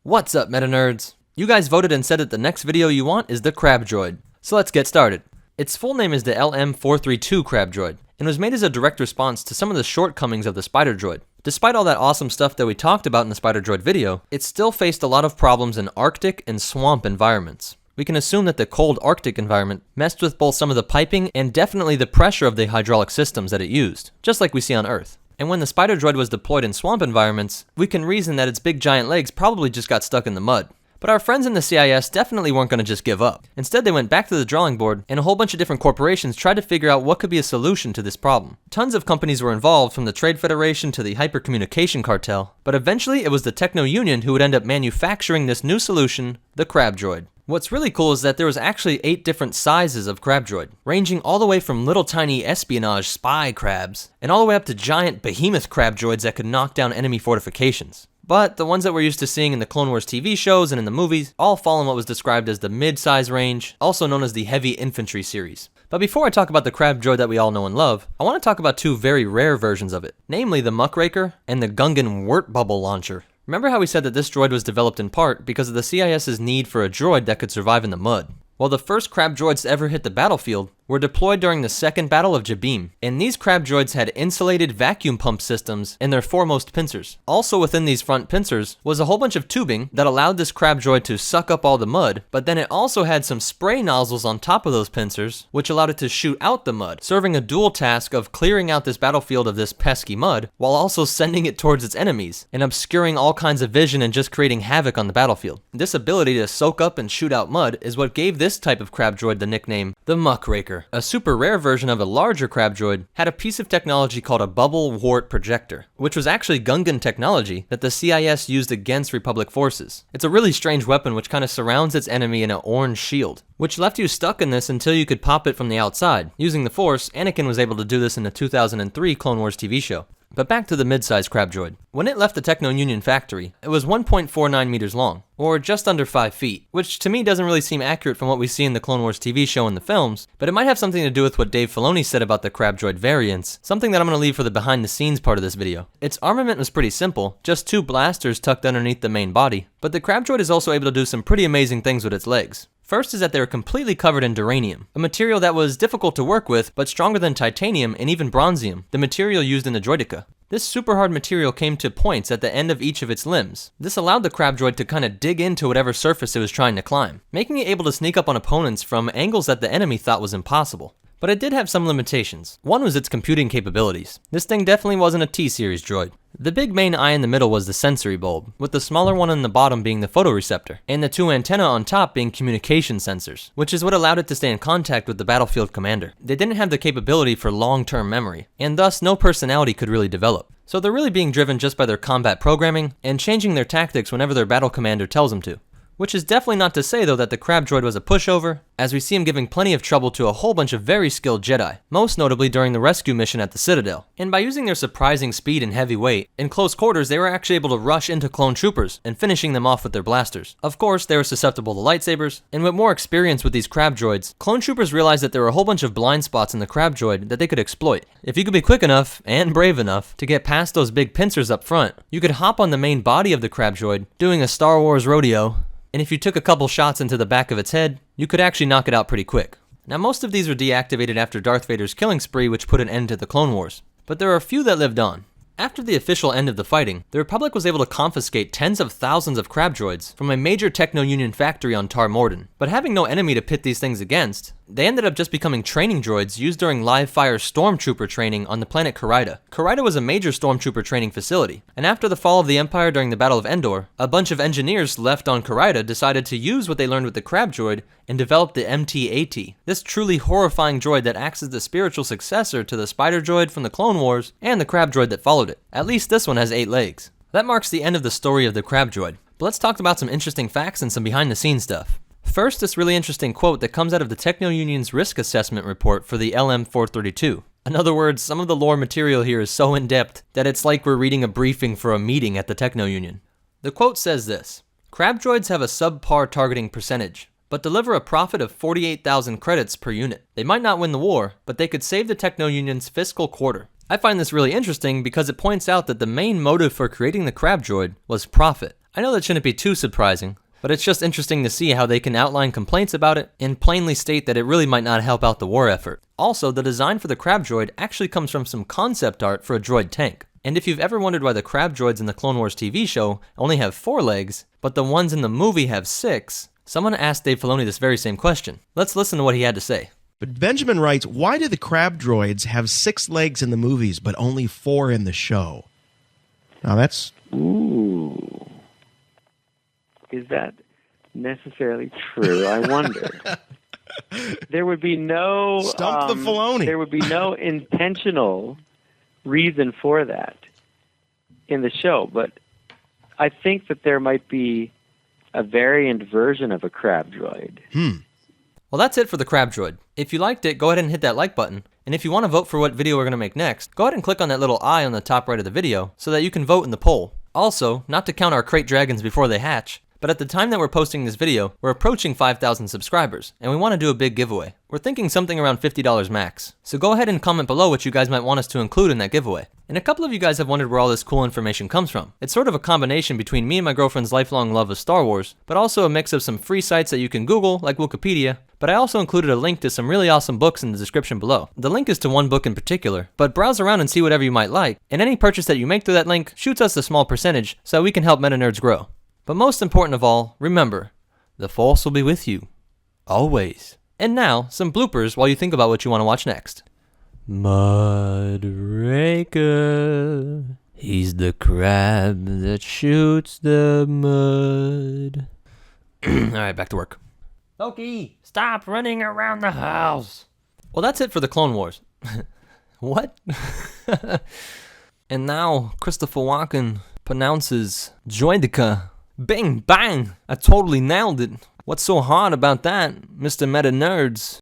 What's up, meta nerds? You guys voted and said that the next video you want is the Crab Droid. So let's get started. Its full name is the LM-432 Crab Droid, and was made as a direct response to some of the shortcomings of the Spider Droid. Despite all that awesome stuff that we talked about in the Spider Droid video, it still faced a lot of problems in Arctic and swamp environments. We can assume that the cold Arctic environment messed with both some of the piping and definitely the pressure of the hydraulic systems that it used, just like we see on Earth. And when the Spider Droid was deployed in swamp environments, we can reason that its big giant legs probably just got stuck in the mud. But our friends in the CIS definitely weren't going to just give up. Instead, they went back to the drawing board, and a whole bunch of different corporations tried to figure out what could be a solution to this problem. Tons of companies were involved, from the Trade Federation to the Hypercommunication Cartel, but eventually it was the Techno Union who would end up manufacturing this new solution, the Crab Droid. What's really cool is that there was actually 8 different sizes of Crab Droid, ranging all the way from little tiny espionage spy crabs, and all the way up to giant behemoth crab droids that could knock down enemy fortifications. But the ones that we're used to seeing in the Clone Wars TV shows and in the movies all fall in what was described as the mid-size range, also known as the heavy infantry series. But before I talk about the Crab Droid that we all know and love, I want to talk about 2 very rare versions of it, namely the Muckraker and the Gungan Wort Bubble Launcher. Remember how we said that this droid was developed in part because of the CIS's need for a droid that could survive in the mud? Well, the first Crab Droids to ever hit the battlefield were deployed during the Second Battle of Jabeam, and these Crab Droids had insulated vacuum pump systems in their foremost pincers. Also within these front pincers was a whole bunch of tubing that allowed this Crab Droid to suck up all the mud, but then it also had some spray nozzles on top of those pincers, which allowed it to shoot out the mud, serving a dual task of clearing out this battlefield of this pesky mud, while also sending it towards its enemies, and obscuring all kinds of vision and just creating havoc on the battlefield. This ability to soak up and shoot out mud is what gave this type of Crab Droid the nickname, the Muckraker. A super rare version of a larger Crab Droid had a piece of technology called a bubble wart projector, which was actually Gungan technology that the CIS used against Republic forces. It's a really strange weapon which kind of surrounds its enemy in an orange shield, which left you stuck in this until you could pop it from the outside. Using the Force, Anakin was able to do this in the 2003 Clone Wars TV show. But back to the mid-size Crab Droid. When it left the Techno Union factory, it was 1.49 meters long, or just under 5 feet, which to me doesn't really seem accurate from what we see in the Clone Wars TV show and the films, but it might have something to do with what Dave Filoni said about the Crab Droid variants, something that I'm going to leave for the behind-the-scenes part of this video. Its armament was pretty simple, just 2 blasters tucked underneath the main body, but the Crab Droid is also able to do some pretty amazing things with its legs. First is that they were completely covered in duranium, a material that was difficult to work with, but stronger than titanium and even bronzium, the material used in the Droideka. This super hard material came to points at the end of each of its limbs. This allowed the Crab Droid to kind of dig into whatever surface it was trying to climb, making it able to sneak up on opponents from angles that the enemy thought was impossible. But it did have some limitations. One was its computing capabilities. This thing definitely wasn't a T-series droid. The big main eye in the middle was the sensory bulb, with the smaller one on the bottom being the photoreceptor, and the 2 antennae on top being communication sensors, which is what allowed it to stay in contact with the battlefield commander. They didn't have the capability for long-term memory, and thus no personality could really develop. So they're really being driven just by their combat programming, and changing their tactics whenever their battle commander tells them to. Which is definitely not to say though that the Crab Droid was a pushover, as we see him giving plenty of trouble to a whole bunch of very skilled Jedi, most notably during the rescue mission at the Citadel. And by using their surprising speed and heavy weight, in close quarters they were actually able to rush into clone troopers and finishing them off with their blasters. Of course, they were susceptible to lightsabers, and with more experience with these Crab Droids, clone troopers realized that there were a whole bunch of blind spots in the Crab Droid that they could exploit. If you could be quick enough, and brave enough, to get past those big pincers up front, you could hop on the main body of the Crab Droid, doing a Star Wars rodeo, and if you took a couple shots into the back of its head, you could actually knock it out pretty quick. Now most of these were deactivated after Darth Vader's killing spree, which put an end to the Clone Wars, but there are a few that lived on. After the official end of the fighting, the Republic was able to confiscate tens of thousands of Crab Droids from a major Techno Union factory on Tar Morden. But having no enemy to pit these things against, they ended up just becoming training droids used during live-fire Stormtrooper Training on the planet Karaida. Karaida was a major Stormtrooper training facility, and after the fall of the Empire during the Battle of Endor, a bunch of engineers left on Karaida decided to use what they learned with the Crab Droid and develop the MT-AT, this truly horrifying droid that acts as the spiritual successor to the Spider Droid from the Clone Wars and the Crab Droid that followed it. At least this one has 8 legs. That marks the end of the story of the Crab Droid, but let's talk about some interesting facts and some behind-the-scenes stuff. First, this really interesting quote that comes out of the Techno Union's risk assessment report for the LM-432. In other words, some of the lore material here is so in-depth that it's like we're reading a briefing for a meeting at the Techno Union. The quote says this: "Crab droids have a subpar targeting percentage, but deliver a profit of 48,000 credits per unit. They might not win the war, but they could save the Techno Union's fiscal quarter. I find this really interesting because it points out that the main motive for creating the Crab Droid was profit. I know that shouldn't be too surprising, but it's just interesting to see how they can outline complaints about it and plainly state that it really might not help out the war effort. Also, the design for the Crab Droid actually comes from some concept art for a droid tank. And if you've ever wondered why the Crab Droids in the Clone Wars TV show only have 4 legs, but the ones in the movie have 6, someone asked Dave Filoni this very same question. Let's listen to what he had to say. But Benjamin writes, why do the Crab Droids have 6 legs in the movies but only 4 in the show? Now that's... Ooh. Is that necessarily true? I wonder. There would be no... Stump the Filoni. There would be no intentional reason for that in the show, but I think that there might be a variant version of a Crab Droid. Well, that's it for the Crab Droid. If you liked it, go ahead and hit that like button. And if you want to vote for what video we're going to make next, go ahead and click on that little eye on the top right of the video so that you can vote in the poll. Also, not to count our crate dragons before they hatch, but at the time that we're posting this video, we're approaching 5,000 subscribers, and we want to do a big giveaway. We're thinking something around $50 max. So go ahead and comment below what you guys might want us to include in that giveaway. And a couple of you guys have wondered where all this cool information comes from. It's sort of a combination between me and my girlfriend's lifelong love of Star Wars, but also a mix of some free sites that you can Google, like Wikipedia, but I also included a link to some really awesome books in the description below. The link is to one book in particular, but browse around and see whatever you might like, and any purchase that you make through that link shoots us a small percentage so we can help meta nerds grow. But most important of all, remember, the Force will be with you. Always. And now, some bloopers while you think about what you want to watch next. Mudraker. He's the crab that shoots the mud. Alright, back to work. Loki, stop running around the house. Well, that's it for the Clone Wars. What? And now, Christopher Walken pronounces Droidica. Bing, bang! I totally nailed it. What's so hard about that, Mr. Meta Nerds?